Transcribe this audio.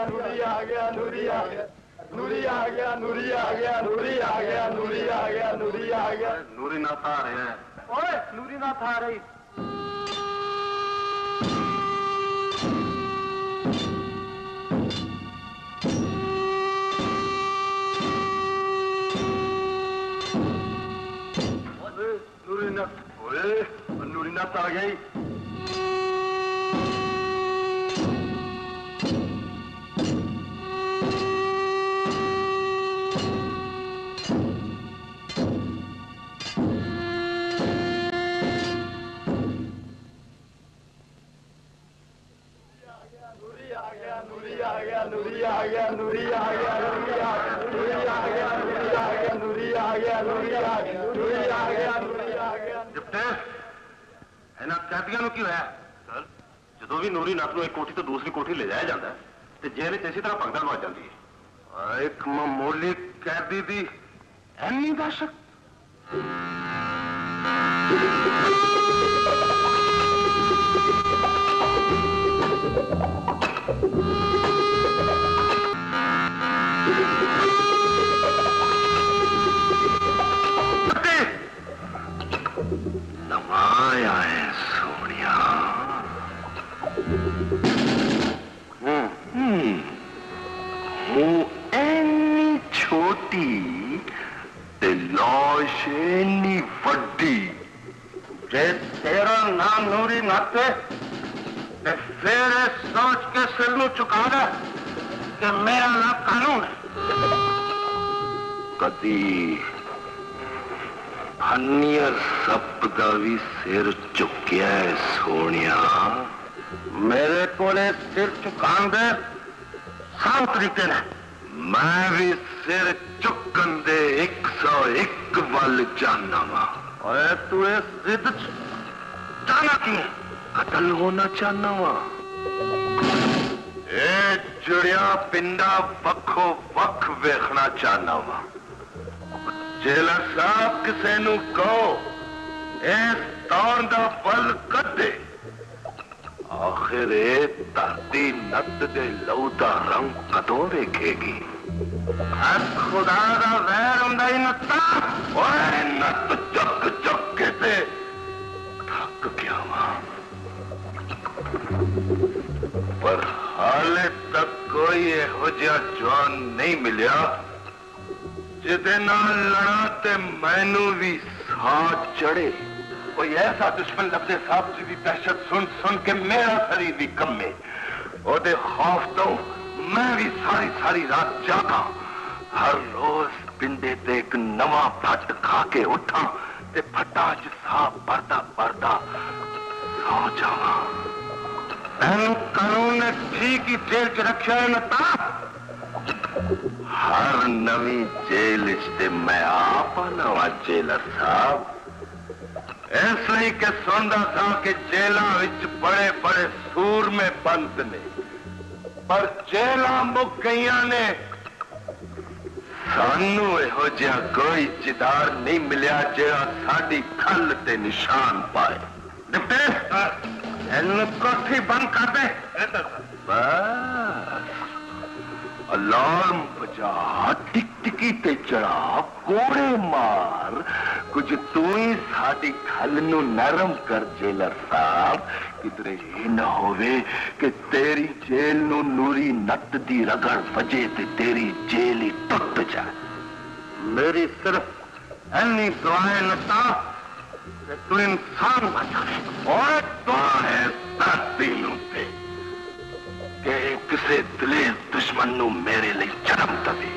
नूरी आ गया नूरी आ गया नूरी आ गया नूरी आ गया नूरी आ गया नूरी आ गया नूरी आ गया नूरी ना था रहे ओए नूरी ना था रही नूरी ना आ गई कैदियों क्यों है सर जो भी नूरी नस एक कोठी तो दूसरी कोठी ले जाया जाता है तो जेल इसी तरह भगदड़ मच जाती है एक मामूली कैदी दी ऐनी दहशत नवाया है सोनिया एनी छोटी ते लौश एनी वड्डी जे तेरा नाम नूरी नाते ते फिर सोच के सिर नू चुका दे कि मेरा नाम कानून है कदी हनियर सप दा भी सिर चुकिया है सोनिया मेरे को सिर चुकान दे साफ तरीके ने मैं भी सिर चुकन दे 101 वल जाना वा और तू इस जिद जाना क्यों कतल होना चाहना वा ए जुड़िया पिंडा वखो वख वेखना चाहना वा जेलर साहब किसे नू कहो इस दौर दा बल कदे आखिर धरती नत दे लहू दा रंग कदों वेखेगी खुदा दा वैर हुंदा ही नत्ता ओए नत चुक चुक के ते थक गया वा पर हाले तक कोई इहो जिहा जवान नहीं मिलिया जिदे नाल लड़ा ते मैनू भी साथ चढ़े कोई ऐसा दुश्मन लफ्ज़े साहब जी की दहशत सुन सुन के मेरा शरीर भी कमे ओदे खौफ तो मैं भी सारी सारी रात जागा हर रोज पिंडे ते एक नवा फट खा के उठा ते फटा च साफ पड़ता पड़ता सो जावा कानून ने ठीक ही जेल च रखा है नता हर नवी जेल च मैं आप नवा जेलर साहब इसलिए के सुनता था कि जेलों विच बड़े बड़े सूर में बंद ने पर जेलां मुक गई ने सानू इहो जिहा कोई चिदार नहीं मिलिया जेड़ा साडी खल ते निशान पाए डिप्टी इन्हू कोठी बंद कर दे बस अलार्म बजा टिकटिकी ते चढ़ा कोड़े मार कुछ तू ही साडी खल नू नरम कर जेलर साहब किधरे ही न होवे कि तेरी जेल नू नूरी नत दी रगड़ वजे ते तेरी जेल ही टुट जाए मेरी सिर्फ ऐनी दुआएं नता कि तू इंसान बचा और तो है धरती नू पे कि किसी दिलेर दुश्मन नू मेरे लिए जन्म दवे